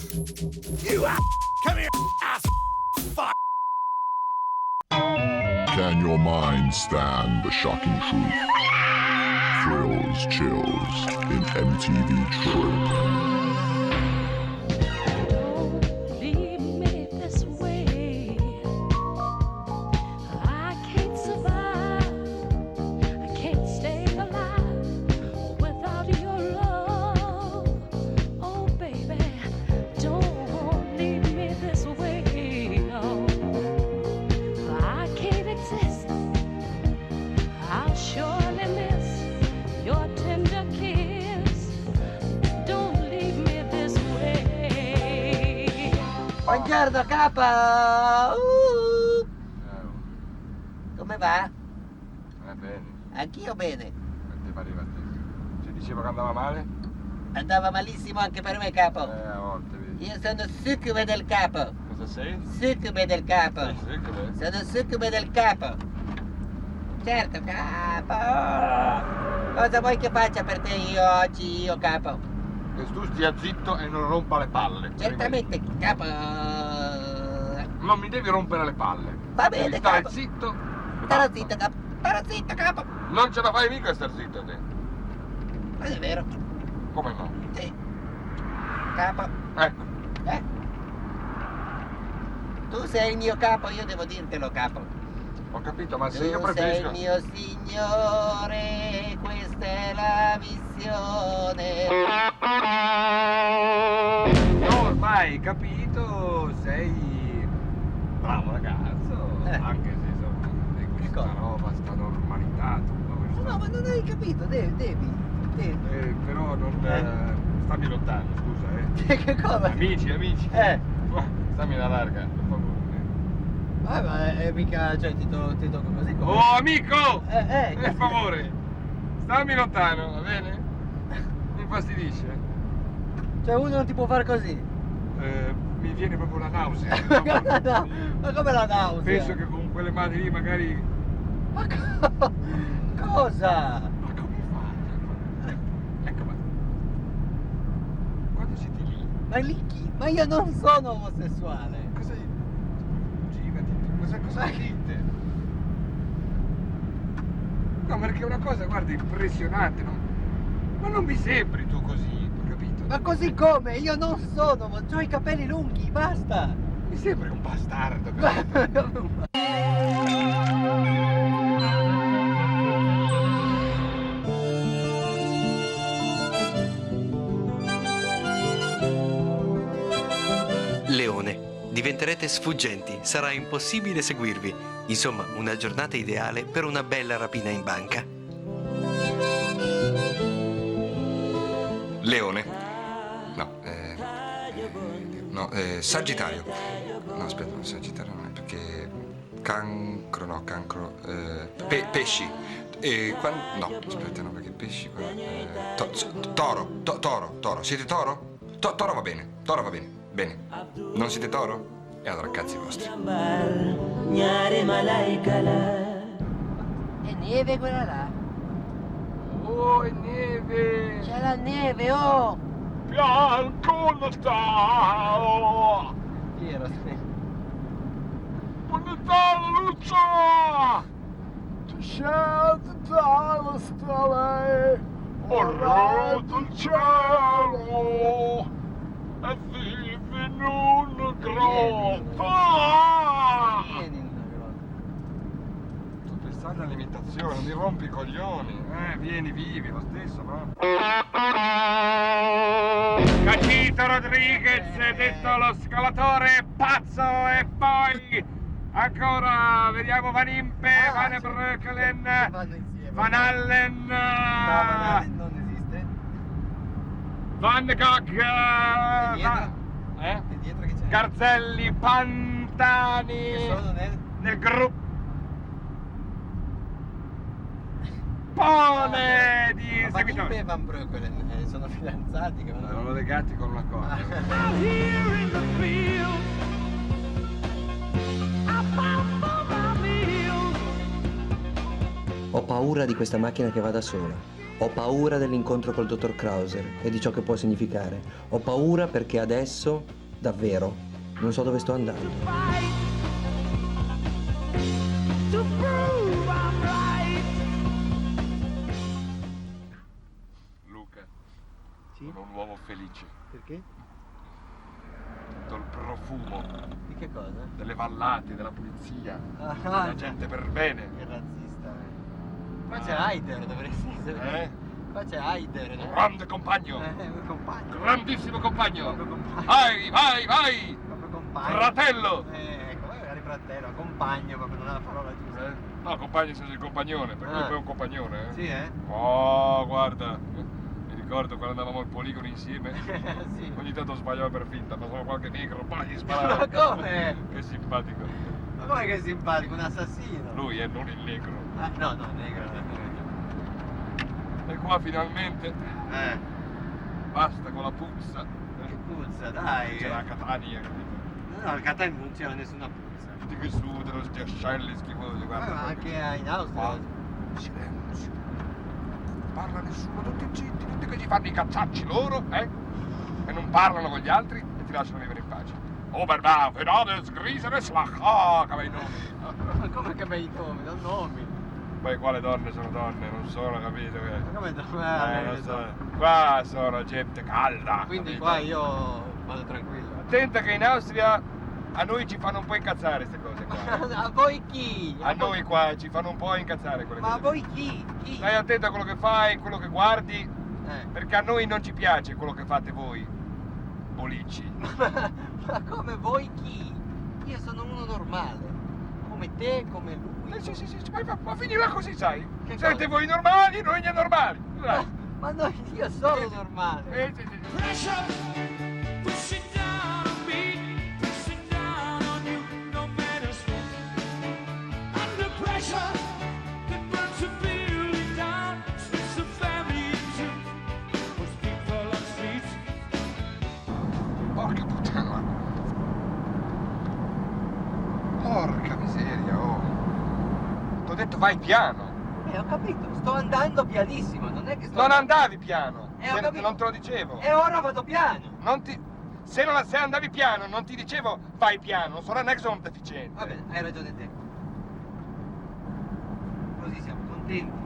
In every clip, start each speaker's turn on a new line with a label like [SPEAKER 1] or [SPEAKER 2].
[SPEAKER 1] You come here, ass fuck.
[SPEAKER 2] Can your mind stand the shocking truth? Thrills, chills in MTV Trip.
[SPEAKER 3] Buongiorno capo! Come va?
[SPEAKER 4] Bene.
[SPEAKER 3] Anch'io bene.
[SPEAKER 4] Ti pareva a te? Ti dicevo che andava male?
[SPEAKER 3] Andava malissimo anche per me capo.
[SPEAKER 4] A volte vedi.
[SPEAKER 3] Io sono succube del capo.
[SPEAKER 4] Cosa sei?
[SPEAKER 3] Succube del capo.
[SPEAKER 4] Sei succube?
[SPEAKER 3] Sono succube del capo. Certo capo. Cosa vuoi che faccia per te io oggi, io capo?
[SPEAKER 4] Che tu stia zitto e non rompa le palle.
[SPEAKER 3] Certamente capo.
[SPEAKER 4] Non mi devi rompere le palle.
[SPEAKER 3] Va bene,
[SPEAKER 4] devi stare
[SPEAKER 3] capo.
[SPEAKER 4] zitto. e
[SPEAKER 3] Starò
[SPEAKER 4] basta.
[SPEAKER 3] zitto capo. Starò zitto capo.
[SPEAKER 4] Non ce la fai mica a star zitto te.
[SPEAKER 3] Ma è vero.
[SPEAKER 4] Come no?
[SPEAKER 3] Sì. Capo.
[SPEAKER 4] Ecco.
[SPEAKER 3] Tu sei il mio capo, io devo dirtelo capo.
[SPEAKER 4] Ho capito, ma se io
[SPEAKER 3] Tu sei
[SPEAKER 4] preferisco.
[SPEAKER 3] il mio signore, questa è la missione.
[SPEAKER 4] No, ormai capito, sei bravo ragazzo, anche se insomma è questa
[SPEAKER 3] cosa?
[SPEAKER 4] roba, sta normalità, tutta questa.
[SPEAKER 3] No, ma non hai capito, devi.
[SPEAKER 4] Però non. Stammi lontano, scusa,
[SPEAKER 3] Che cosa?
[SPEAKER 4] Amici. Stammi alla larga, per favore.
[SPEAKER 3] Ma mica, cioè ti tocco così come...
[SPEAKER 4] Oh amico!
[SPEAKER 3] Per
[SPEAKER 4] favore! Stammi lontano, va bene? Mi infastidisce.
[SPEAKER 3] Cioè uno non ti può fare così.
[SPEAKER 4] Mi viene proprio la nausea.
[SPEAKER 3] No, ma come la nausea?
[SPEAKER 4] Penso che con quelle mani lì magari.
[SPEAKER 3] Ma cosa?
[SPEAKER 4] Ma come fai? Ecco, ma. Quando siete lì?
[SPEAKER 3] Ma lì chi? Ma io non sono omosessuale.
[SPEAKER 4] Cosa. Girati, cosa dite? No, perché è una cosa, guarda, impressionante, no? Ma non mi sembri tu così, ho capito?
[SPEAKER 3] Ma così come? Io non sono, ho i capelli lunghi, basta.
[SPEAKER 4] Mi sembri un bastardo, capito?
[SPEAKER 5] Leone. Diventerete sfuggenti, sarà impossibile seguirvi. Insomma, una giornata ideale per una bella rapina in banca.
[SPEAKER 6] Leone. Sagittario. No, aspetta, no, Sagittario non è perché. Cancro. Pesci. No, aspetta, no, perché pesci. Toro. Siete toro? Toro va bene. Bene. Non siete toro? E allora cazzi vostri.
[SPEAKER 3] È neve quella là?
[SPEAKER 4] Oh, è neve!
[SPEAKER 3] C'è la neve, oh!
[SPEAKER 4] Bianco Natale!
[SPEAKER 3] Piero, sì.
[SPEAKER 4] Buon Natale, Lucia! Ti scende dalla stelle, orrendo il cielo, e vivi in una grotta!
[SPEAKER 3] Vieni in una grotta.
[SPEAKER 4] Sto pensando all'imitazione, mi rompi i coglioni. Vieni, vivi lo stesso, no? Cachito Rodriguez, detto lo scalatore pazzo, e poi ancora vediamo Van Impe, Van Breukelen,
[SPEAKER 3] Vanno insieme.
[SPEAKER 4] Van Allen,
[SPEAKER 3] No, Van Allen non esiste.
[SPEAKER 4] Van Gogh,
[SPEAKER 3] E dietro? E dietro che c'è?
[SPEAKER 4] Garzelli, Pantani,
[SPEAKER 3] Che sono
[SPEAKER 4] nel gruppo Pone di
[SPEAKER 3] Van Impe
[SPEAKER 4] seguitori.
[SPEAKER 3] e Van Breukelen sono fidanzati che vanno...
[SPEAKER 4] Erano legati con una cosa.
[SPEAKER 7] Ho paura di questa macchina che va da sola.
[SPEAKER 5] Ho paura dell'incontro col dottor Krauser e di ciò che può significare. Ho paura perché adesso, davvero, non so dove sto andando.
[SPEAKER 4] Luca,
[SPEAKER 3] Sì?
[SPEAKER 4] sono un uomo felice.
[SPEAKER 3] Perché?
[SPEAKER 4] Tutto il profumo
[SPEAKER 3] Di che cosa?
[SPEAKER 4] delle vallate, della pulizia,
[SPEAKER 3] Ah,
[SPEAKER 4] della gente per bene.
[SPEAKER 3] che razzista. Qua c'è Haider, dovresti essere. Qua c'è Haider. No?
[SPEAKER 4] Grande compagno,
[SPEAKER 3] Un compagno.
[SPEAKER 4] grandissimo compagno.
[SPEAKER 3] Proprio compagno.
[SPEAKER 4] Vai, vai, vai!
[SPEAKER 3] Proprio compagno.
[SPEAKER 4] Fratello!
[SPEAKER 3] Ecco, magari fratello, compagno, proprio non è la parola giusta.
[SPEAKER 4] No, compagno senza il compagnone, per cui
[SPEAKER 3] Ah.
[SPEAKER 4] poi è un compagnone,
[SPEAKER 3] Sì, eh?
[SPEAKER 4] Oh, guarda, mi ricordo quando andavamo al poligono insieme,
[SPEAKER 3] Sì.
[SPEAKER 4] ogni tanto sbagliava per finta, ma solo qualche negro, poi gli
[SPEAKER 3] Ma
[SPEAKER 4] sparava.
[SPEAKER 3] come?
[SPEAKER 4] Che simpatico.
[SPEAKER 3] Ma come che simpatico, un assassino?
[SPEAKER 4] Lui è non il negro.
[SPEAKER 3] Ah, no, no, negro.
[SPEAKER 4] E qua finalmente
[SPEAKER 3] Eh,
[SPEAKER 4] basta con la puzza.
[SPEAKER 3] che puzza, dai.
[SPEAKER 4] C'era la Catania, capito?
[SPEAKER 3] No, al Catania non c'era nessuna puzza.
[SPEAKER 4] Tutti che sudano, sti ascelli schifosi, guarda.
[SPEAKER 3] Ma anche in Austria.
[SPEAKER 4] Qua, silenzio. Non parla nessuno, tutti zitti, tutti che ci fanno i cazzacci loro, e non parlano con gli altri e ti lasciano vivere in pace. Oh, Barbà, Fernandez, Grisenes, la che bei nomi.
[SPEAKER 3] Ma come che bei nomi, non nomi.
[SPEAKER 4] Poi qua le donne sono donne, non sono, capito?
[SPEAKER 3] Ma come
[SPEAKER 4] Non so. Qua sono gente calda.
[SPEAKER 3] Quindi
[SPEAKER 4] capito?
[SPEAKER 3] qua io vado tranquillo.
[SPEAKER 4] Attenta che in Austria a noi ci fanno un po' incazzare queste cose qua.
[SPEAKER 3] A voi chi?
[SPEAKER 4] A noi qua ci fanno un po' incazzare quelle
[SPEAKER 3] Ma a
[SPEAKER 4] cose.
[SPEAKER 3] voi chi? Chi?
[SPEAKER 4] Stai attento a quello che fai, quello che guardi,
[SPEAKER 3] Eh.
[SPEAKER 4] perché a noi non ci piace quello che fate voi. Bolicci.
[SPEAKER 3] Ma come voi chi? Io sono uno normale. Come te, come lui.
[SPEAKER 4] Sì, ma finirà così, sai?
[SPEAKER 3] Che
[SPEAKER 4] Siete
[SPEAKER 3] cosa?
[SPEAKER 4] voi normali, noi gli anormali. Dai.
[SPEAKER 3] Ma no, io sono normale.
[SPEAKER 4] Sì.
[SPEAKER 1] Pressure, push it down on me, push it down on you, no matter what. Under pressure, that burns the building down, splits the family in two, puts people on streets.
[SPEAKER 4] Porca puttana. Porca miseria, oh. T'ho detto vai piano.
[SPEAKER 3] Ho capito, sto andando pianissimo, non è che sto...
[SPEAKER 4] Non andavi piano.
[SPEAKER 3] Ho capito.
[SPEAKER 4] Non te lo dicevo.
[SPEAKER 3] E ora vado piano.
[SPEAKER 4] Se andavi piano, non ti dicevo vai piano, non è che sono un deficiente.
[SPEAKER 3] Va bene, hai ragione te. Così siamo contenti.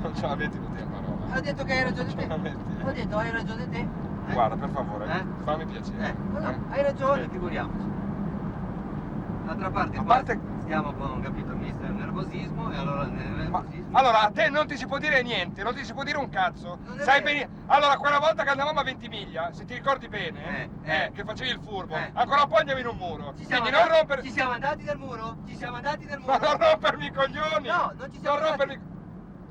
[SPEAKER 4] Non ce la metti tutti a parola.
[SPEAKER 3] Ho detto che hai ragione te.
[SPEAKER 4] Ce la metti.
[SPEAKER 3] Ho detto hai ragione te.
[SPEAKER 4] Guarda, per favore, fammi piacere.
[SPEAKER 3] No, hai ragione, figuriamoci. D'altra parte,
[SPEAKER 4] A
[SPEAKER 3] qua
[SPEAKER 4] parte-
[SPEAKER 3] stiamo con, capito, mister nervosismo e allora nel nervosismo...
[SPEAKER 4] Allora, a te non ti si può dire niente, non ti si può dire un cazzo.
[SPEAKER 3] Non è
[SPEAKER 4] Sai
[SPEAKER 3] vero.
[SPEAKER 4] benissimo. Allora, quella volta che andavamo a Ventimiglia, se ti ricordi bene, che facevi il furbo, ancora un po' andavi in un muro.
[SPEAKER 3] Ci siamo,
[SPEAKER 4] Quindi non
[SPEAKER 3] andati,
[SPEAKER 4] rompere.
[SPEAKER 3] ci siamo andati nel muro? Ci siamo andati nel
[SPEAKER 4] Ma
[SPEAKER 3] muro?
[SPEAKER 4] non rompermi i coglioni!
[SPEAKER 3] No, non ci siamo
[SPEAKER 4] Non
[SPEAKER 3] andati.
[SPEAKER 4] rompermi.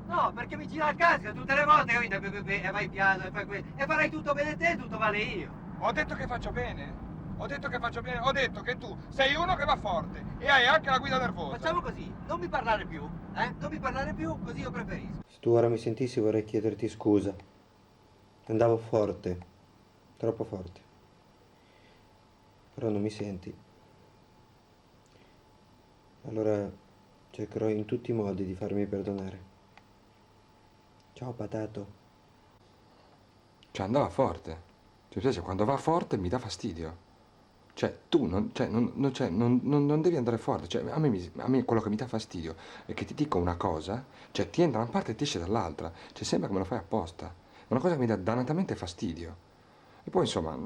[SPEAKER 3] No, perché mi gira il casco tutte le volte, capito? E vai piano e fai questo. E farai tutto bene te, tutto vale io.
[SPEAKER 4] Ho detto che faccio bene. Ho detto che faccio bene. Ho detto che tu sei uno che va forte e hai anche la guida nervosa.
[SPEAKER 3] Facciamo così, non mi parlare più, Non mi parlare più, così io preferisco.
[SPEAKER 5] Se tu ora mi sentissi vorrei chiederti scusa. Andavo forte, troppo forte. Però non mi senti. Allora cercherò in tutti i modi di farmi perdonare. Ciao patato.
[SPEAKER 6] Cioè andava forte. Cioè, quando va forte mi dà fastidio. Cioè, tu non devi andare forte. Cioè, a me quello che mi dà fastidio è che ti dico una cosa, cioè ti entra da una parte e ti esce dall'altra. Cioè, sembra che me lo fai apposta. È una cosa che mi dà dannatamente fastidio. E poi, insomma...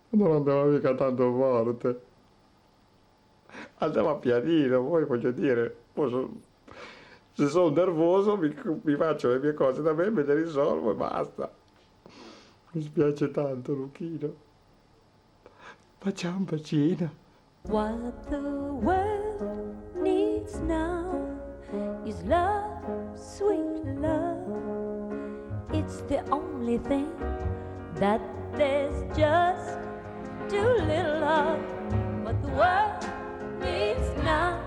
[SPEAKER 6] Non andava mica tanto forte. Andava pianino, poi voglio dire, se sono nervoso mi faccio le mie cose da me, me le risolvo e basta. Mi spiace tanto, Luchino. Facciamo un bacino.
[SPEAKER 7] What the world needs now is love, sweet love. It's the only thing that there's just too little of. What the world needs now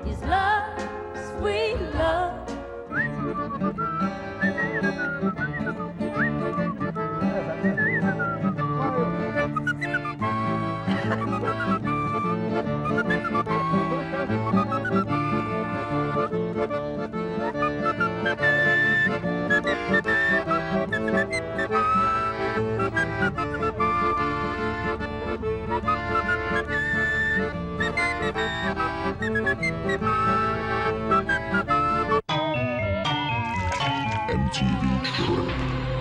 [SPEAKER 7] is love, sweet love.
[SPEAKER 2] MTV Trip.